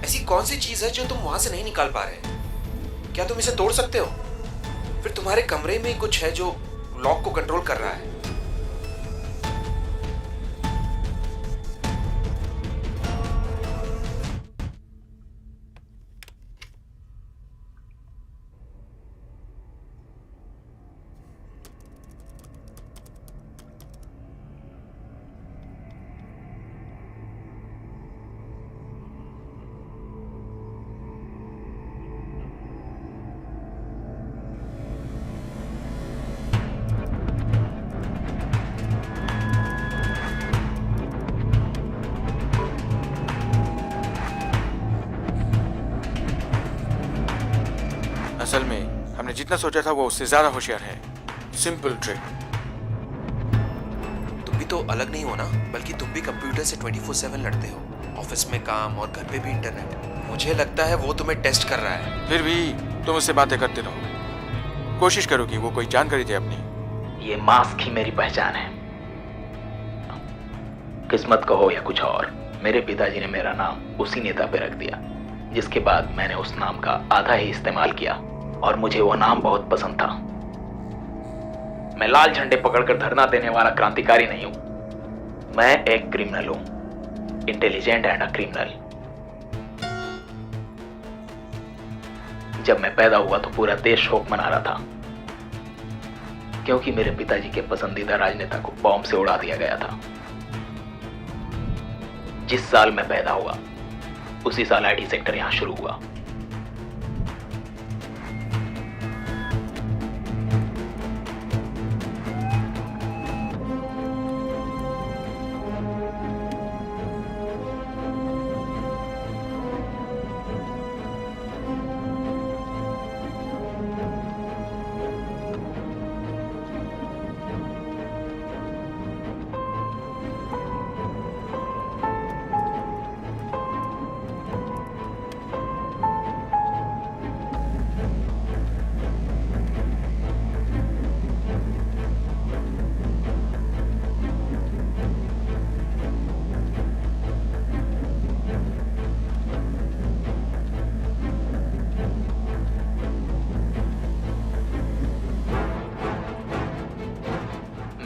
ऐसी कौन सी चीज है जो तुम वहां से नहीं निकाल पा रहे? क्या तुम इसे तोड़ सकते हो? फिर तुम्हारे कमरे में कुछ है जो लॉक को कंट्रोल कर रहा है। असल में हमने जितना सोचा था वो उससे ज्यादा होशियार है। Simple trick. तुम भी तो अलग नहीं हो ना, बल्कि तुम भी कंप्यूटर से 24/7 लड़ते हो। ऑफिस में काम और घर पे भी इंटरनेट। मुझे लगता है वो तुम्हें टेस्ट कर रहा है। फिर भी तुम उससे बातें करते रहो। कोशिश करो कि वो कोई जानकारी दे अपनी। ये मास्क ही मेरी पहचान है। किस्मत कहो या कुछ और, मेरे पिताजी ने मेरा नाम उसी नेता पे रख दिया, जिसके बाद मैंने उस नाम का आधा ही इस्तेमाल किया और मुझे वो नाम बहुत पसंद था। मैं लाल झंडे पकड़कर धरना देने वाला क्रांतिकारी नहीं हूं। मैं एक क्रिमिनल हूं, इंटेलिजेंट एंड अ क्रिमिनल। जब मैं पैदा हुआ तो पूरा देश शोक मना रहा था, क्योंकि मेरे पिताजी के पसंदीदा राजनेता को बॉम्ब से उड़ा दिया गया था। जिस साल मैं पैदा हुआ उसी साल IT सेक्टर यहां शुरू हुआ।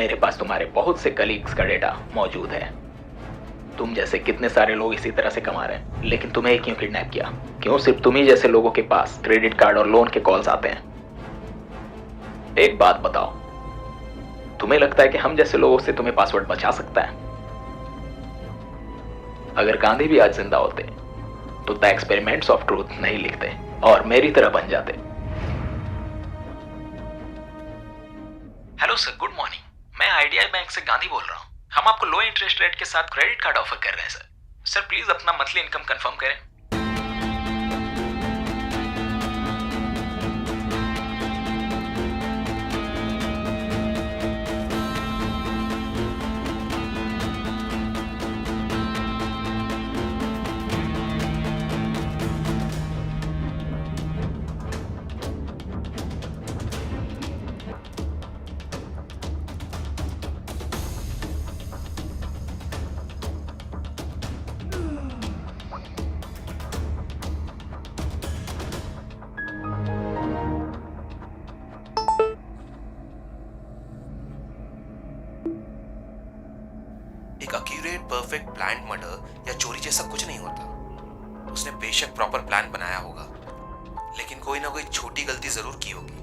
मेरे पास तुम्हारे बहुत से कलीग्स का डेटा मौजूद है। तुम जैसे कितने सारे लोग इसी तरह से कमा रहे हैं, लेकिन तुम्हें क्यों किडनैप किया? क्यों सिर्फ तुम ही जैसे लोगों के पास क्रेडिट कार्ड और लोन के कॉल्स आते हैं? एक बात बताओ, तुम्हें लगता है कि हम जैसे लोगों से तुम्हें पासवर्ड बचा सकता है? अगर गांधी भी आज जिंदा होते तो द एक्सपेरिमेंट्स ऑफ ट्रूथ नहीं लिखते और मेरी तरह बन जाते। Hello sir, good morning. मैं आइडिया बैंक से गांधी बोल रहा हूँ। हम आपको लो इंटरेस्ट रेट के साथ क्रेडिट कार्ड ऑफर कर रहे हैं सर। सर प्लीज अपना मंथली इनकम कंफर्म करें। एक एक्यूरेट परफेक्ट प्लान मर्डर या चोरी जैसा कुछ नहीं होता। उसने बेशक प्रॉपर प्लान बनाया होगा, लेकिन कोई ना कोई छोटी गलती जरूर की होगी।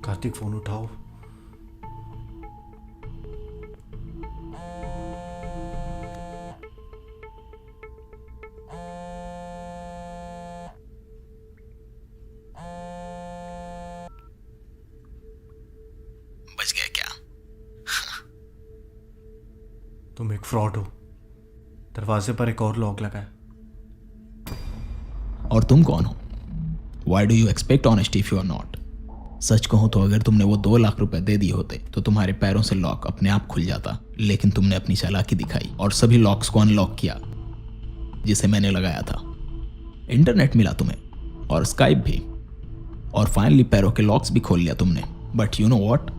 कार्तिक फोन उठाओ। बच गया क्या? तुम एक फ्रॉड हो। दरवाजे पर एक और लॉक लगा है। और तुम कौन हो? Why do you expect honesty if you are not? सच कहूं तो अगर तुमने वो 2 लाख रुपए दे दिए होते तो तुम्हारे पैरों से लॉक अपने आप खुल जाता, लेकिन तुमने अपनी चालाकी दिखाई और सभी लॉक्स को अनलॉक किया जिसे मैंने लगाया था। इंटरनेट मिला तुम्हें और स्काइप भी, और फाइनली पैरों के लॉक्स भी खोल लिया तुमने। बट यू नो व्हाट,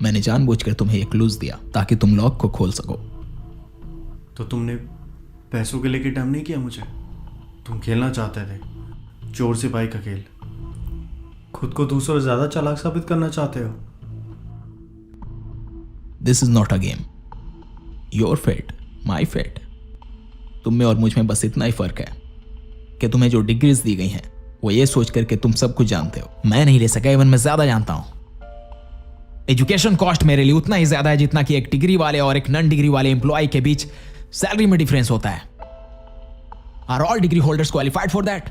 मैंने जानबूझकर तुम्हें एक क्लूज दिया ताकि तुम लॉक को खोल सको। तो तुमने पैसों के लेके डम नहीं किया मुझे। तुम खेलना चाहते थे चोर सिपाही का खेल। खुद को दूसरों से ज्यादा चालाक साबित करना चाहते हो। This is not a game. Your fate, my fate. तुम में और मुझ में बस इतना ही फर्क है कि तुम्हें जो डिग्रीज दी गई हैं वो ये सोच करके तुम सब कुछ जानते हो। मैं नहीं ले सका, इवन मैं ज्यादा जानता हूं। एजुकेशन कॉस्ट मेरे लिए उतना ही ज्यादा है जितना कि एक डिग्री वाले और एक नॉन डिग्री वाले एम्प्लॉय के बीच सैलरी में डिफरेंस होता है। Are all degree holders qualified for that?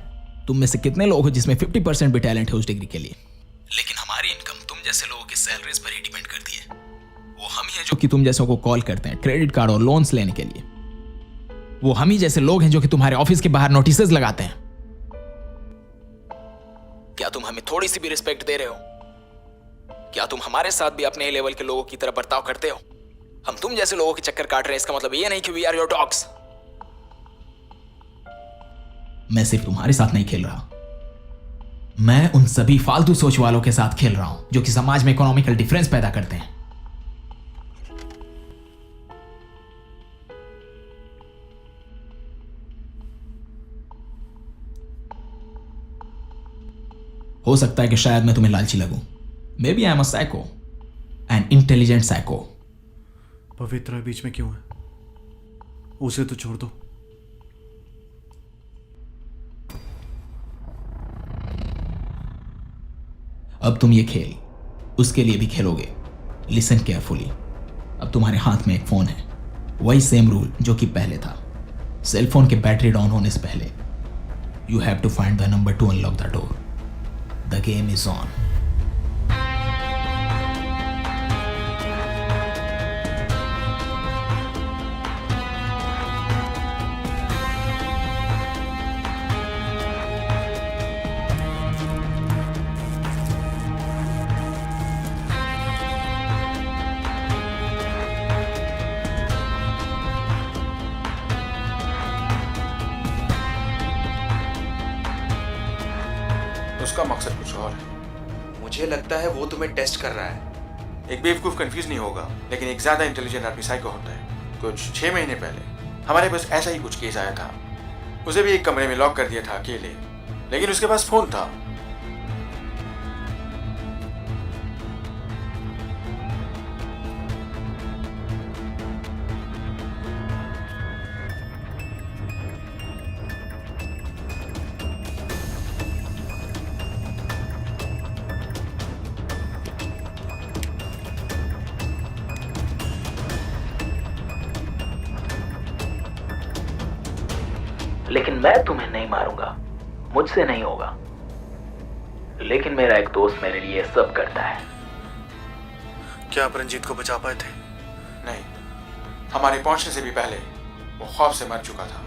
तुम में से कितने लोग हो जिसमें 50% भी टैलेंट है उस डिग्री के लिए? लेकिन हमारी इनकम तुम जैसे लोगों की सैलरीज पर ही डिपेंड करती है। वो हम ही है जो कि तुम जैसों को कॉल करते हैं क्रेडिट कार्ड और लोन्स लेने के लिए। वो हम ही जैसे लोग हैं जो कि तुम्हारे ऑफिस के बाहर नोटिसेस लगाते हैं। क्या तुम हमें थोड़ी सी भी रिस्पेक्ट दे रहे हो? क्या तुम हमारे साथ भी अपने लेवल के लोगों की तरह बर्ताव करते हो? हम तुम जैसे लोगों के चक्कर काट रहे हैं, इसका मतलब ये नहीं कि वी आर योर डॉग्स। मैं सिर्फ तुम्हारे साथ नहीं खेल रहा, मैं उन सभी फालतू सोच वालों के साथ खेल रहा हूं जो कि समाज में इकोनॉमिकल डिफरेंस पैदा करते हैं। हो सकता है कि शायद मैं तुम्हें लालची लगूं। Maybe I am a psycho, an intelligent psycho. पवित्र बीच में क्यों है? उसे तो छोड़ दो। अब तुम ये खेल उसके लिए भी खेलोगे। Listen carefully. अब तुम्हारे हाथ में एक फोन है, वही सेम रूल जो कि पहले था। सेल फोन के बैटरी डाउन होने से पहले you have to find the number to unlock the door. The game is on. उसका मकसद कुछ और है। मुझे लगता है वो तुम्हें टेस्ट कर रहा है। एक बेवकूफ कंफ्यूज नहीं होगा, लेकिन एक ज्यादा इंटेलिजेंट आदमी साइको होता है। कुछ 6 महीने पहले हमारे पास ऐसा ही कुछ केस आया था। उसे भी एक कमरे में लॉक कर दिया था अकेले, लेकिन उसके पास फोन था। लेकिन मैं तुम्हें नहीं मारूंगा, मुझसे नहीं होगा। लेकिन मेरा एक दोस्त मेरे लिए सब करता है। क्या आप रंजीत को बचा पाए थे? नहीं, हमारे पहुंचने से भी पहले वो खौफ से मर चुका था।